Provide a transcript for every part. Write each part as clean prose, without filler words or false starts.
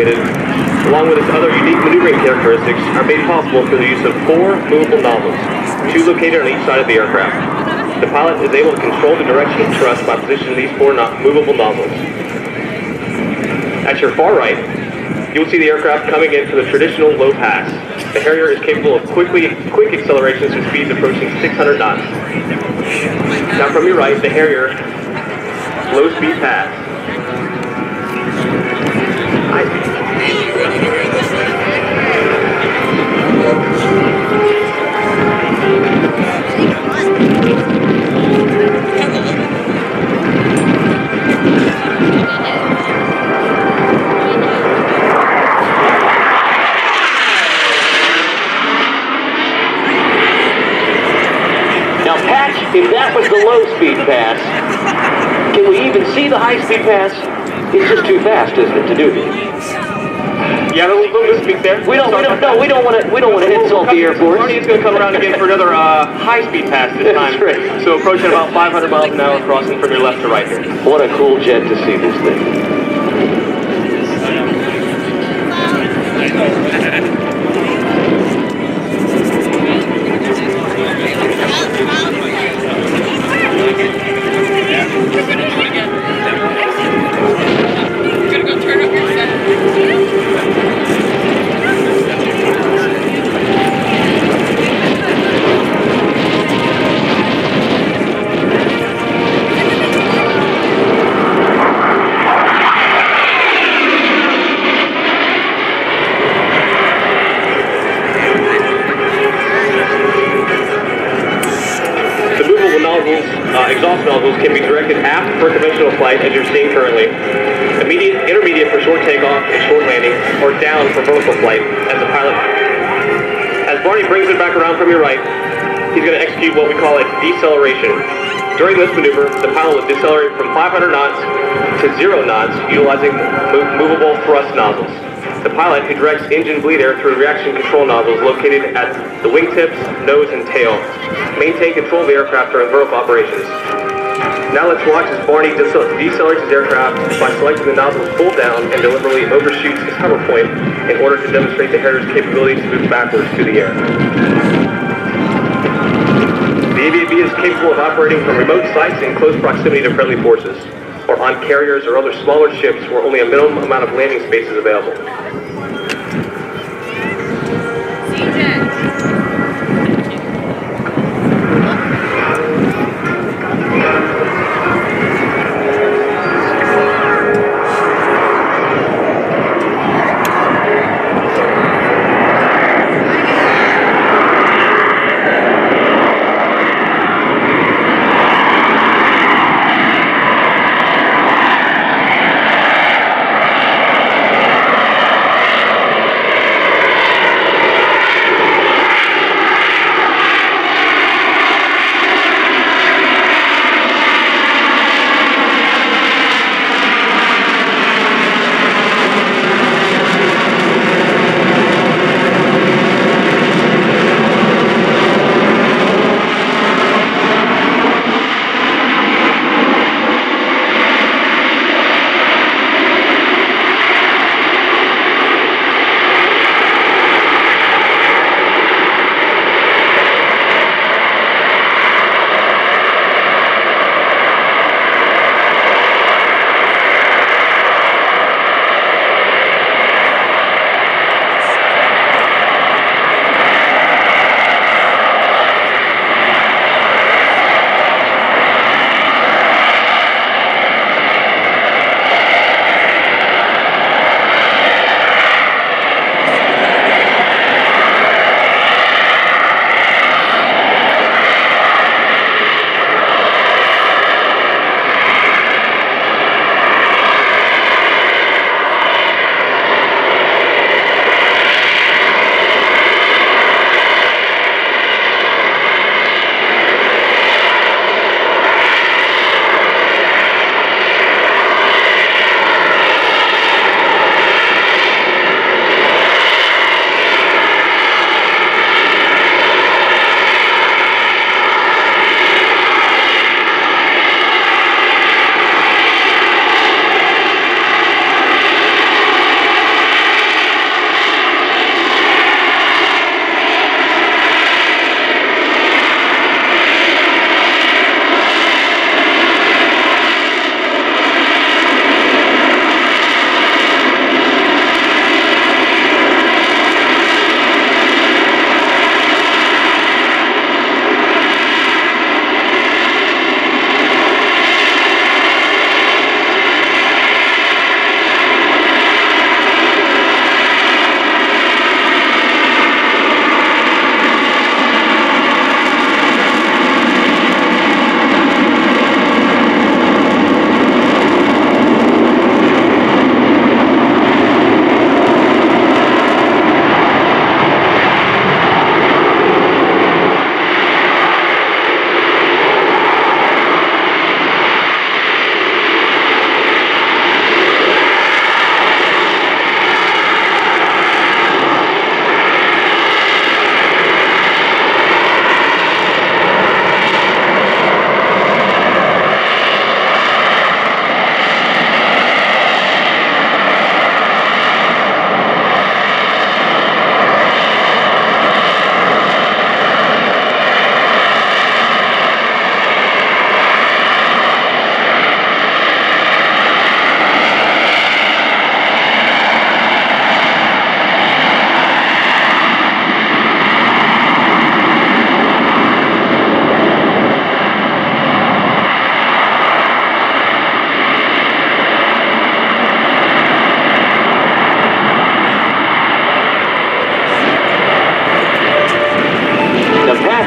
articulated, along with its other unique maneuvering characteristics, are made possible through the use of 4 movable nozzles, 2 located on each side of the aircraft. The pilot is able to control the direction of thrust by positioning these 4 movable nozzles. At your far right, you will see the aircraft coming in for the traditional low pass. The Harrier is capable of quick accelerations to speeds approaching 600 knots. Now from your right, the Harrier low speed pass. If that was the low-speed pass, can we even see the high-speed pass? It's just too fast, isn't it, to do this? Yeah, we'll speak there. We don't want to insult the Air Force. Barney is going to come around again for another high-speed pass this time. That's right. So approaching about 500 miles an hour, crossing from your left to right here. What a cool jet to see this thing. Exhaust nozzles can be directed aft for conventional flight, as you're seeing currently, intermediate for short takeoff and short landing, or down for vertical flight, as the pilot. As Barney brings it back around from your right, he's going to execute what we call a deceleration. During this maneuver, the pilot will decelerate from 500 knots to 0 knots, utilizing movable thrust nozzles. The pilot, who directs engine bleed air through reaction control nozzles located at the wingtips, nose, and tail, maintain control of the aircraft during vertical operations. Now let's watch as Barney decelerates his aircraft by selecting the nozzles full down and deliberately overshoots his hover point in order to demonstrate the Harrier's capability to move backwards through the air. The AV-8B is capable of operating from remote sites in close proximity to friendly forces, or on carriers or other smaller ships where only a minimum amount of landing space is available.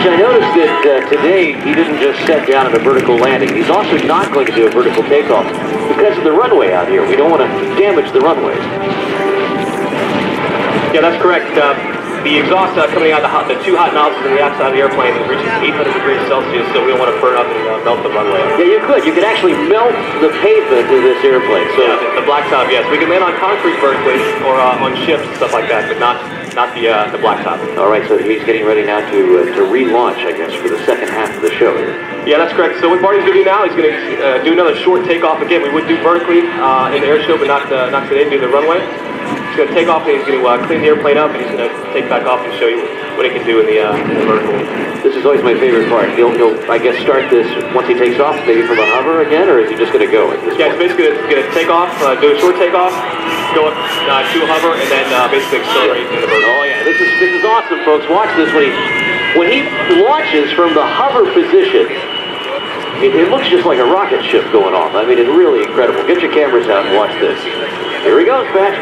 Patch, I noticed that today he didn't just set down at a vertical landing. He's also not going to do a vertical takeoff because of the runway out here. We don't want to damage the runways. Yeah, that's correct. The exhaust coming out of the two hot nozzles on the outside of the airplane reaches 800 degrees Celsius, so we don't want to burn up and melt the runway. Yeah, you could. You could actually melt the pavement of this airplane. So yeah, the blacktop, yes. We can land on concrete vertically or on ships and stuff like that, but not the blacktop. All right, so he's getting ready now to relaunch, I guess, for the second half of the show here. Yeah, that's correct. So what Barney's going to do now, he's going to do another short takeoff again. We would do vertically in the air show, but not today, do the runway. He's going to take off and he's going to clean the airplane up, and he's going to take back off and show you what it can do in the vertical. This is always my favorite part. He'll I guess, start this once he takes off, maybe from a hover again, or is he just going to go at this point? Yeah, he's basically going to take off, do a short takeoff, go up to a hover, and then basically accelerate in the vertical. Oh yeah, this is awesome, folks. Watch this when he launches from the hover position. It looks just like a rocket ship going off. I mean, it's really incredible. Get your cameras out and watch this. Here he goes, Pat.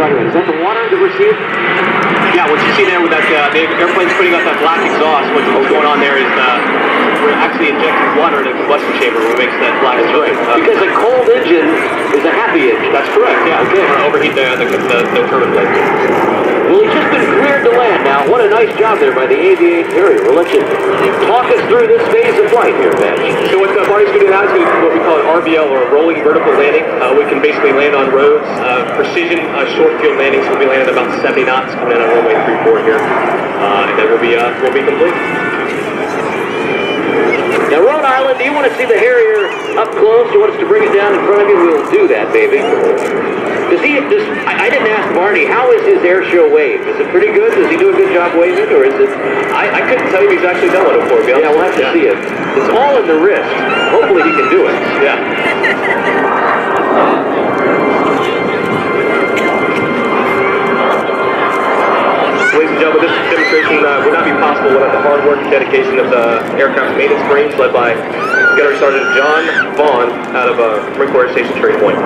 Is that the water that we're seeing? Yeah, what you see there with that, the airplane's putting up that black exhaust. What's going on there is we're actually injecting water in the combustion chamber, which makes that black exhaust. Because a cold engine is a happy engine. That's correct, yeah. Okay. We're overheat the turbine blade. Well, he's just been cleared to land now. What a nice job there by the AV-8 Harrier. We'll let you talk us through this phase of flight here, Patch. So what Barney's going to do now is going to do what we call an RVL, or a rolling vertical landing. We can basically land on roads, precision short field landings. We'll be landing about 70 knots coming in on runway 34 here, and then we'll be complete. Now, Rhode Island, do you want to see the Harrier up close? Do you want us to bring it down in front of you? We'll do that, baby. I didn't ask Barney, how is his Airshow wave? Is it pretty good? Does he do a good job waving, or is it? I couldn't tell you if he's actually done one before, Bill. Yeah, we'll have to see it. It's all in the wrist. Hopefully he can do it. Yeah. Ladies and gentlemen, this demonstration would not be possible without the hard work and dedication of the aircraft maintenance Marines, led by Gunnery Sergeant John Vaughn out of Marine Corps Station Cherry Point.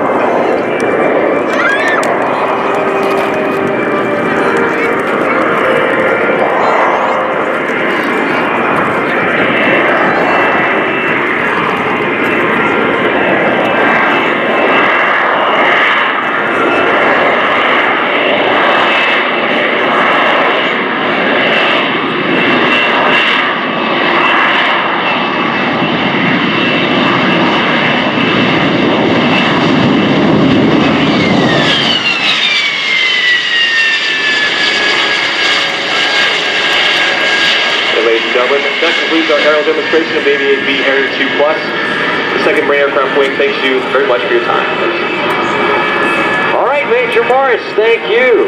That concludes our aerial demonstration of AV-8B Harrier II+. The second Marine Aircraft Wing thanks you very much for your time. All right, Major Morris, thank you.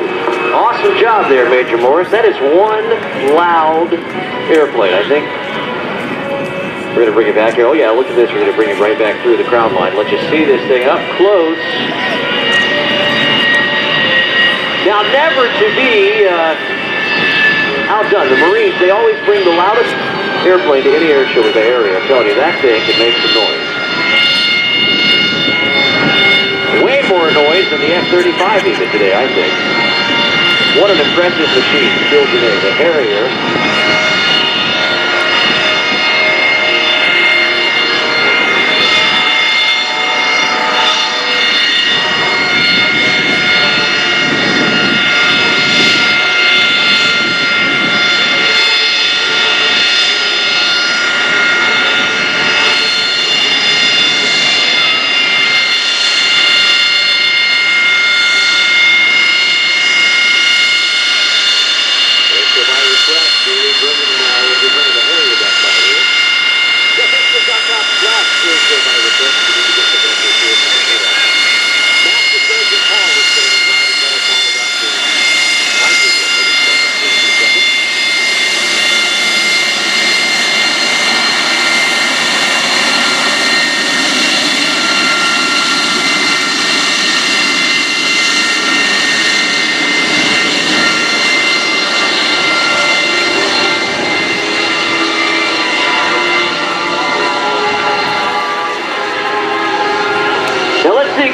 Awesome job there, Major Morris. That is one loud airplane, I think. We're going to bring it back here. Oh, yeah, look at this. We're going to bring it right back through the crown line. Let you see this thing up close. Now, never to be outdone. The Marines, they always bring the loudest airplane to any air show with the Harrier. I'm telling you, that thing can make some noise. Way more noise than the F-35 even today, I think. What an impressive machine still today, the Harrier.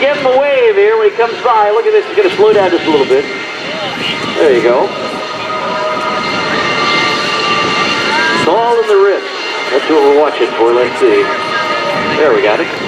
Give him a wave here when he comes by. Look at this. He's going to slow down just a little bit. There you go. It's all in the wrist. That's what we're watching for. Let's see. There, we got it.